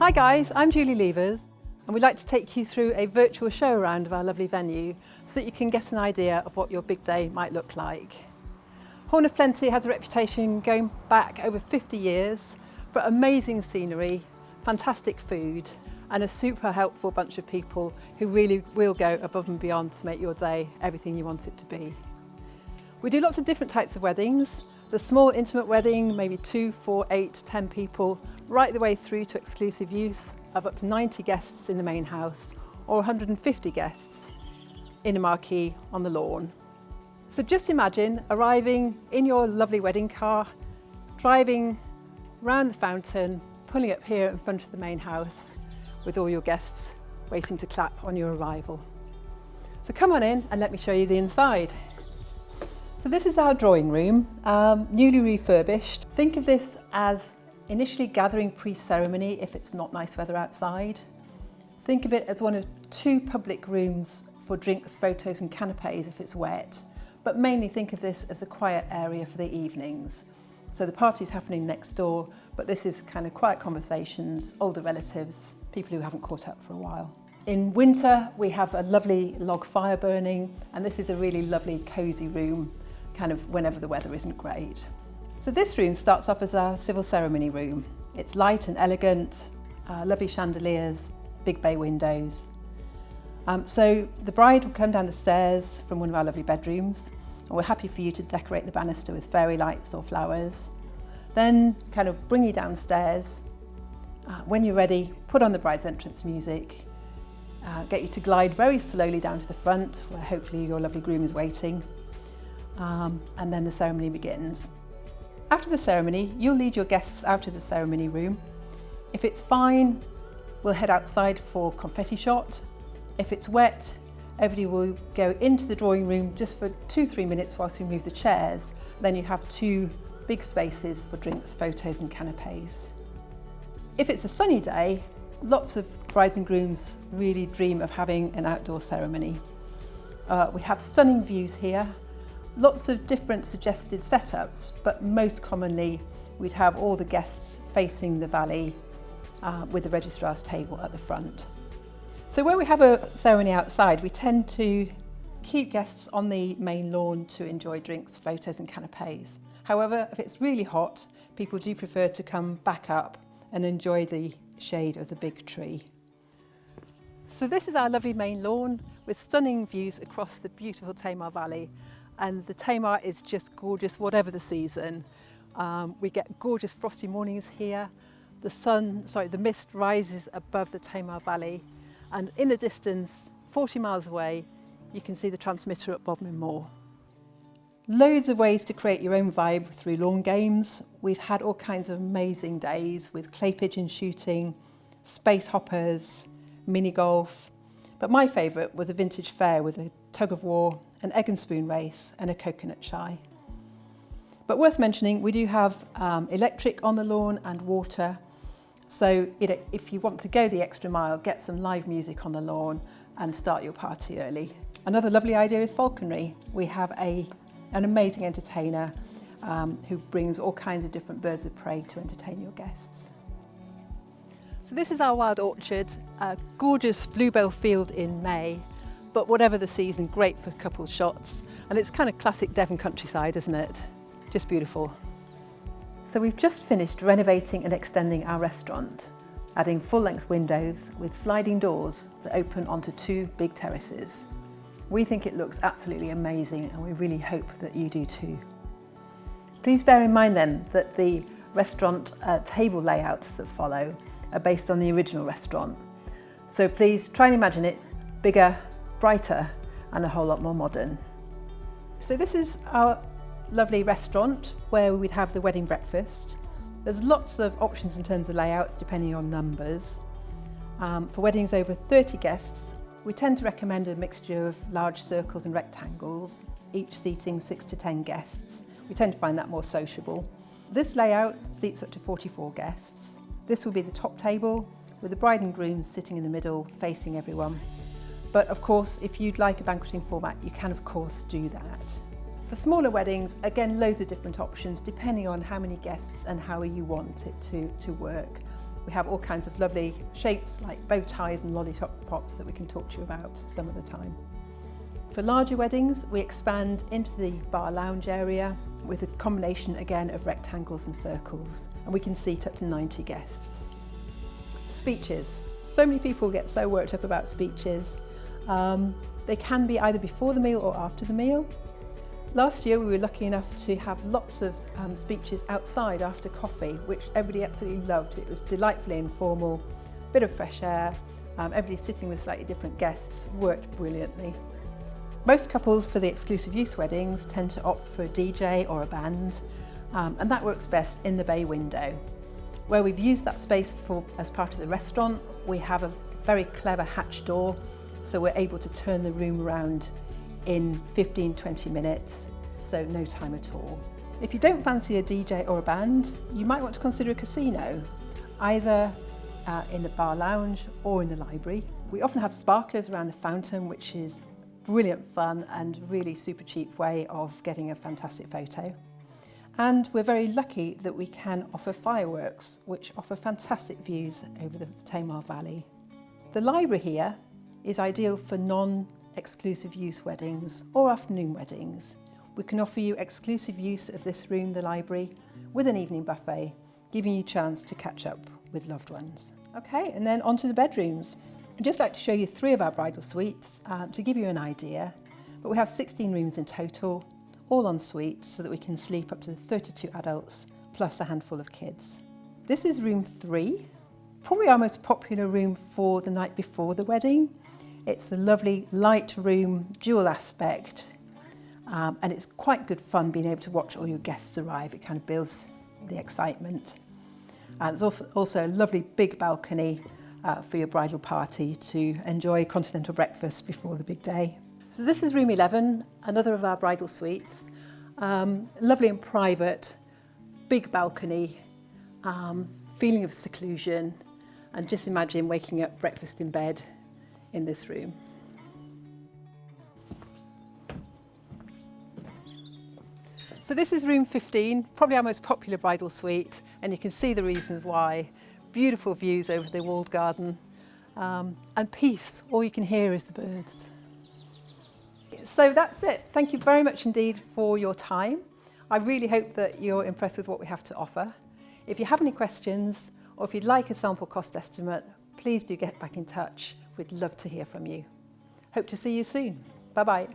Hi guys, I'm Julie Levers and we'd like to take you through a virtual show around of our lovely venue so that you can get an idea of what your big day might look like. Horn of Plenty has a reputation going back over 50 years for amazing scenery, fantastic food and a super helpful bunch of people who really will go above and beyond to make your day everything you want it to be. We do lots of different types of weddings. The small intimate wedding, maybe 2, 4, 8, 10 people, right the way through to exclusive use of up to 90 guests in the main house or 150 guests in a marquee on the lawn. So just imagine arriving in your lovely wedding car, driving round the fountain, pulling up here in front of the main house with all your guests waiting to clap on your arrival. So come on in and let me show you the inside. So this is our drawing room, newly refurbished. Think of this as initially gathering pre-ceremony if it's not nice weather outside. Think of it as one of 2 public rooms for drinks, photos and canapes if it's wet. But mainly think of this as a quiet area for the evenings. So the party's happening next door, but this is kind of quiet conversations, older relatives, people who haven't caught up for a while. In winter, we have a lovely log fire burning, and this is a really lovely cosy room, kind of whenever the weather isn't great. So this room starts off as our civil ceremony room. It's light and elegant, lovely chandeliers, big bay windows. So the bride will come down the stairs from one of our lovely bedrooms, and we're happy for you to decorate the banister with fairy lights or flowers. Then kind of bring you downstairs. When you're ready, put on the bride's entrance music, get you to glide very slowly down to the front where hopefully your lovely groom is waiting. And then the ceremony begins. After the ceremony, you'll lead your guests out of the ceremony room. If it's fine, we'll head outside for confetti shot. If it's wet, everybody will go into the drawing room just for 2-3 minutes whilst we move the chairs. Then you have 2 big spaces for drinks, photos and canapes. If it's a sunny day, lots of brides and grooms really dream of having an outdoor ceremony. We have stunning views here. Lots of different suggested setups, but most commonly we'd have all the guests facing the valley with the registrar's table at the front. So where we have a ceremony outside, we tend to keep guests on the main lawn to enjoy drinks, photos and canapes. However, if it's really hot, people do prefer to come back up and enjoy the shade of the big tree. So this is our lovely main lawn with stunning views across the beautiful Tamar Valley. And the Tamar is just gorgeous, whatever the season. We get gorgeous frosty mornings here. The mist rises above the Tamar Valley. And in the distance, 40 miles away, you can see the transmitter at Bodmin Moor. Loads of ways to create your own vibe through lawn games. We've had all kinds of amazing days with clay pigeon shooting, space hoppers, mini golf. But my favourite was a vintage fair with a tug of war, an egg and spoon race and a coconut shy. But worth mentioning, we do have electric on the lawn and water. So if you want to go the extra mile, get some live music on the lawn and start your party early. Another lovely idea is falconry. We have an amazing entertainer who brings all kinds of different birds of prey to entertain your guests. So this is our wild orchard, a gorgeous bluebell field in May. But whatever the season, great for couple shots. And it's kind of classic Devon countryside, isn't it? Just beautiful. So we've just finished renovating and extending our restaurant, adding full-length windows with sliding doors that open onto 2 big terraces. We think it looks absolutely amazing and we really hope that you do too. Please bear in mind then that the restaurant table layouts that follow are based on the original restaurant. So please try and imagine it bigger, brighter and a whole lot more modern. So this is our lovely restaurant where we'd have the wedding breakfast. There's lots of options in terms of layouts depending on numbers. For weddings over 30 guests, we tend to recommend a mixture of large circles and rectangles, each seating 6 to 10 guests. We tend to find that more sociable. This layout seats up to 44 guests. This will be the top table with the bride and groom sitting in the middle facing everyone. But of course, if you'd like a banqueting format, you can of course do that. For smaller weddings, again, loads of different options depending on how many guests and how you want it to work. We have all kinds of lovely shapes like bow ties and lollipop pops that we can talk to you about some of the time. For larger weddings, we expand into the bar lounge area with a combination again of rectangles and circles, and we can seat up to 90 guests. Speeches. So many people get so worked up about speeches. They can be either before the meal or after the meal. Last year we were lucky enough to have lots of speeches outside after coffee, which everybody absolutely loved. It was delightfully informal, bit of fresh air, everybody sitting with slightly different guests, worked brilliantly. Most couples for the exclusive use weddings tend to opt for a DJ or a band, and that works best in the bay window. Where we've used that space as part of the restaurant, we have a very clever hatch door, so we're able to turn the room around in 15-20 minutes, so no time at all. If you don't fancy a DJ or a band, you might want to consider a casino, either in the bar lounge or in the library. We often have sparklers around the fountain, which is brilliant fun and really super cheap way of getting a fantastic photo. And we're very lucky that we can offer fireworks, which offer fantastic views over the Tamar Valley. The library here is ideal for non-exclusive use weddings or afternoon weddings. We can offer you exclusive use of this room, the library, with an evening buffet, giving you a chance to catch up with loved ones. Okay, and then on to the bedrooms. I'd just like to show you 3 of our bridal suites to give you an idea, but we have 16 rooms in total, all en suite, so that we can sleep up to 32 adults plus a handful of kids. This is room 3, probably our most popular room for the night before the wedding. It's a lovely light room, dual aspect, and it's quite good fun being able to watch all your guests arrive. It kind of builds the excitement. And there's also a lovely big balcony for your bridal party to enjoy continental breakfast before the big day. So this is room 11, another of our bridal suites. Lovely and private, big balcony, feeling of seclusion, and just imagine waking up breakfast in bed in this room. So this is room 15, probably our most popular bridal suite, and you can see the reasons why. Beautiful views over the walled garden, and peace. All you can hear is the birds. So that's it. Thank you very much indeed for your time. I really hope that you're impressed with what we have to offer. If you have any questions, or if you'd like a sample cost estimate, please do get back in touch. We'd love to hear from you. Hope to see you soon. Bye-bye.